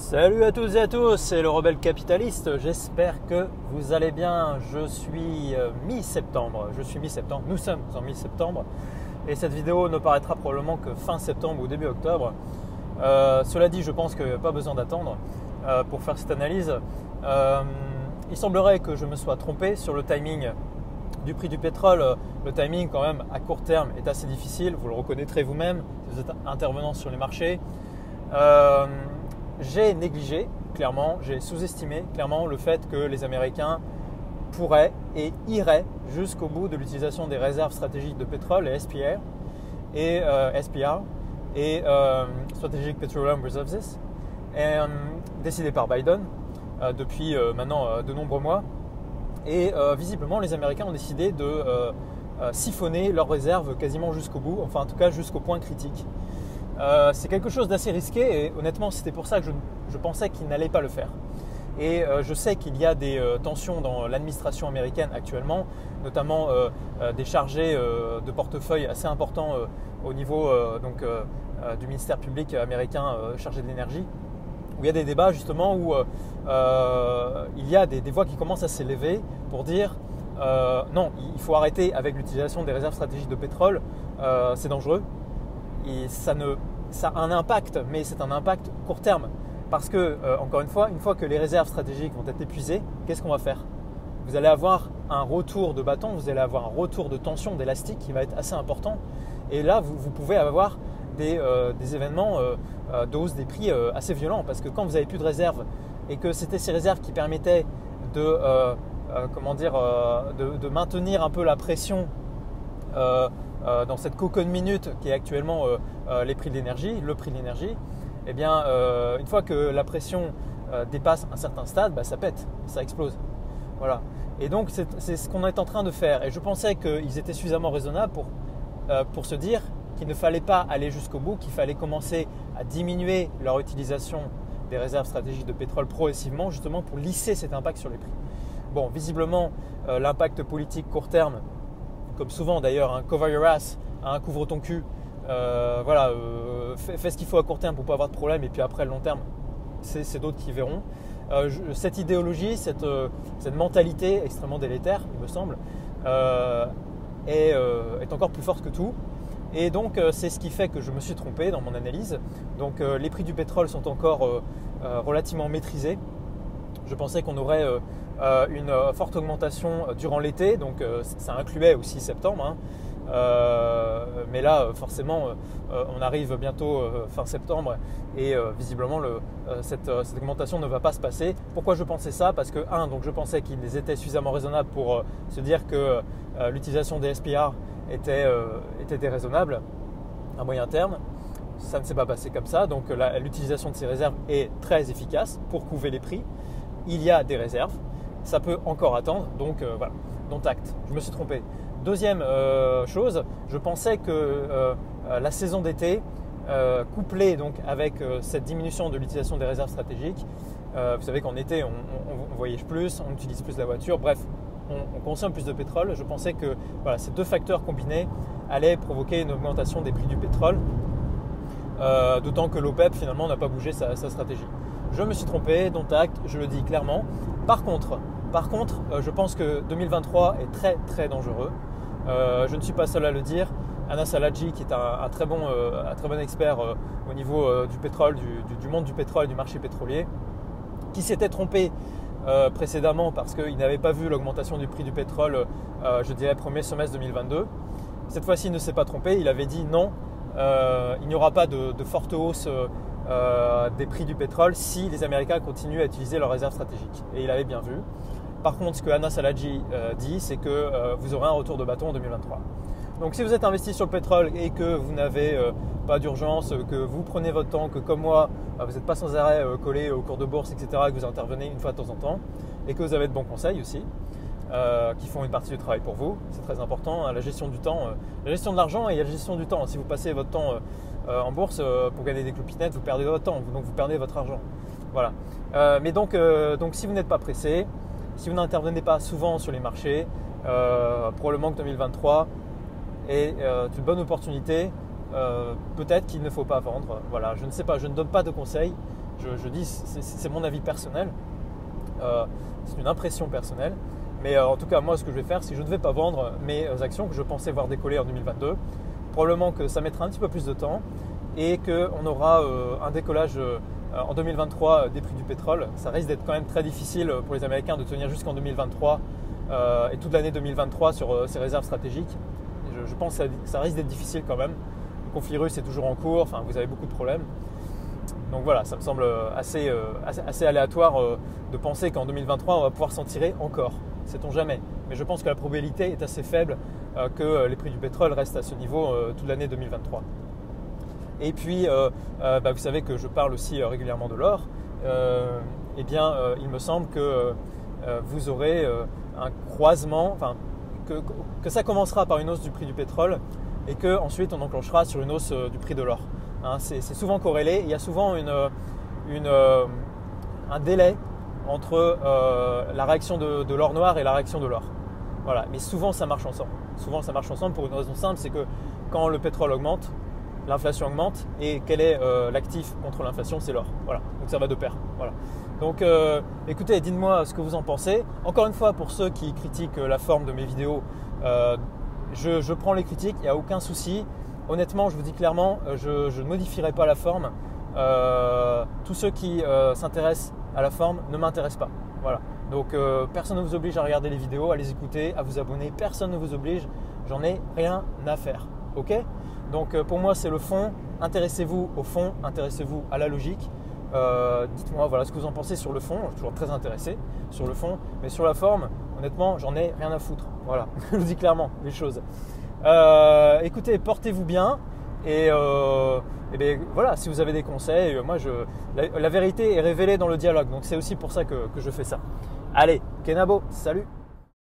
Salut à toutes et à tous, c'est le Rebelle Capitaliste, j'espère que vous allez bien. Je suis mi-septembre, nous sommes en mi-septembre et cette vidéo ne paraîtra probablement que fin septembre ou début octobre. Cela dit, je pense qu'il n'y a pas besoin d'attendre pour faire cette analyse. Il semblerait que je me sois trompé sur le timing du prix du pétrole. Le timing quand même à court terme est assez difficile, vous le reconnaîtrez vous-même si vous êtes intervenant sur les marchés. J'ai négligé, clairement, j'ai sous-estimé clairement le fait que les Américains pourraient et iraient jusqu'au bout de l'utilisation des réserves stratégiques de pétrole, les SPR et Strategic Petroleum Reserves, décidé par Biden depuis maintenant de nombreux mois. Et visiblement, les Américains ont décidé de siphonner leurs réserves quasiment jusqu'au bout, enfin en tout cas jusqu'au point critique. C'est quelque chose d'assez risqué et honnêtement c'était pour ça que je pensais qu'ils n'allaient pas le faire. Et je sais qu'il y a des tensions dans l'administration américaine actuellement, notamment des chargés de portefeuille assez importants au niveau du ministère public américain chargé de l'énergie, où il y a des débats justement où il y a des voix qui commencent à s'élever pour dire non, il faut arrêter avec l'utilisation des réserves stratégiques de pétrole, c'est dangereux. Et ça a un impact, mais c'est un impact court terme. Parce que, encore une fois que les réserves stratégiques vont être épuisées, qu'est-ce qu'on va faire? Vous allez avoir un retour de bâton, vous allez avoir un retour de tension, d'élastique qui va être assez important. Et là, vous pouvez avoir des événements de hausse des prix assez violents. Parce que quand vous n'avez plus de réserves et que c'était ces réserves qui permettaient de maintenir un peu la pression dans cette cocon minute qui est actuellement le prix de l'énergie, eh bien, une fois que la pression dépasse un certain stade, ça pète, ça explose. Voilà. Et donc, c'est ce qu'on est en train de faire. Et je pensais qu'ils étaient suffisamment raisonnables pour se dire qu'il ne fallait pas aller jusqu'au bout, qu'il fallait commencer à diminuer leur utilisation des réserves stratégiques de pétrole progressivement, justement pour lisser cet impact sur les prix. Bon, visiblement, l'impact politique court terme, comme souvent d'ailleurs, cover your ass, couvre ton cul, fais ce qu'il faut à court terme pour ne pas avoir de problème, et puis après le long terme, c'est d'autres qui verront. Cette idéologie, cette mentalité extrêmement délétère, il me semble, est encore plus forte que tout. Et donc c'est ce qui fait que je me suis trompé dans mon analyse. Donc les prix du pétrole sont encore relativement maîtrisés. Je pensais qu'on aurait une forte augmentation durant l'été, donc ça incluait aussi septembre. Mais là, forcément, on arrive bientôt fin septembre et visiblement cette augmentation ne va pas se passer. Pourquoi je pensais ça? Parce que, donc je pensais qu'ils étaient suffisamment raisonnables pour se dire que l'utilisation des SPR était déraisonnable à moyen terme. Ça ne s'est pas passé comme ça, donc l'utilisation de ces réserves est très efficace pour couver les prix. Il y a des réserves, ça peut encore attendre, donc voilà, dont acte, je me suis trompé. Deuxième chose, je pensais que la saison d'été, couplée donc avec cette diminution de l'utilisation des réserves stratégiques, vous savez qu'en été on voyage plus, on utilise plus la voiture, bref, on consomme plus de pétrole. Je pensais que ces deux facteurs combinés allaient provoquer une augmentation des prix du pétrole, d'autant que l'OPEP finalement n'a pas bougé sa stratégie. Je me suis trompé, dont acte, je le dis clairement. Par contre, je pense que 2023 est très très dangereux. Je ne suis pas seul à le dire. Anas Al-Hadji, qui est un très bon expert au niveau du pétrole, du monde du pétrole, du marché pétrolier, qui s'était trompé précédemment parce qu'il n'avait pas vu l'augmentation du prix du pétrole, je dirais premier semestre 2022. Cette fois-ci, il ne s'est pas trompé. Il avait dit non, il n'y aura pas de forte hausse des prix du pétrole si les Américains continuent à utiliser leurs réserves stratégiques. Et il avait bien vu. Par contre, ce que Anas Al-Hadji dit, c'est que vous aurez un retour de bâton en 2023. Donc si vous êtes investi sur le pétrole et que vous n'avez pas d'urgence, que vous prenez votre temps, que comme moi, vous n'êtes pas sans arrêt collé au cours de bourse, etc., que vous intervenez une fois de temps en temps, et que vous avez de bons conseils aussi, qui font une partie du travail pour vous, c'est très important, la gestion du temps, la gestion de l'argent et la gestion du temps. Si vous passez votre temps en bourse pour gagner des clopinettes, vous perdez votre temps, donc vous perdez votre argent. Voilà. Mais donc si vous n'êtes pas pressé, si vous n'intervenez pas souvent sur les marchés, probablement que 2023 est une bonne opportunité. Peut-être qu'il ne faut pas vendre. Voilà, je ne sais pas, je ne donne pas de conseils. Je dis, c'est mon avis personnel, c'est une impression personnelle. Mais en tout cas, moi, ce que je vais faire, si je ne devais pas vendre mes actions que je pensais voir décoller en 2022, probablement que ça mettra un petit peu plus de temps et qu'on aura un décollage en 2023 des prix du pétrole. Ça risque d'être quand même très difficile pour les Américains de tenir jusqu'en 2023 et toute l'année 2023 sur ces réserves stratégiques. Je pense que ça risque d'être difficile quand même. Le conflit russe est toujours en cours, enfin, vous avez beaucoup de problèmes. Donc voilà, ça me semble assez aléatoire de penser qu'en 2023, on va pouvoir s'en tirer encore. Sait-on jamais. Mais je pense que la probabilité est assez faible que les prix du pétrole restent à ce niveau toute l'année 2023. Et puis, vous savez que je parle aussi régulièrement de l'or. Il me semble que vous aurez un croisement, enfin, que ça commencera par une hausse du prix du pétrole et qu'ensuite on enclenchera sur une hausse du prix de l'or. Hein, c'est souvent corrélé. Il y a souvent un délai entre la réaction de l'or noir et la réaction de l'or. Voilà. Mais souvent ça marche ensemble. Souvent ça marche ensemble pour une raison simple, c'est que quand le pétrole augmente, l'inflation augmente et quel est l'actif contre l'inflation? C'est l'or. Voilà. Donc ça va de pair. Voilà. Donc écoutez, dites-moi ce que vous en pensez. Encore une fois, pour ceux qui critiquent la forme de mes vidéos, je prends les critiques, il n'y a aucun souci. Honnêtement, je vous dis clairement, je ne modifierai pas la forme. Tous ceux qui s'intéressent à la forme ne m'intéressent pas. Voilà. Donc personne ne vous oblige à regarder les vidéos, à les écouter, à vous abonner. Personne ne vous oblige. J'en ai rien à faire. Ok? Donc pour moi, c'est le fond. Intéressez-vous au fond, intéressez-vous à la logique. Dites-moi voilà ce que vous en pensez sur le fond. Je suis toujours très intéressé sur le fond, mais sur la forme, honnêtement, j'en ai rien à foutre. Voilà, je vous dis clairement les choses. Écoutez, portez-vous bien et voilà, si vous avez des conseils, moi la vérité est révélée dans le dialogue, donc c'est aussi pour ça que je fais ça. Allez, Kenabo, salut!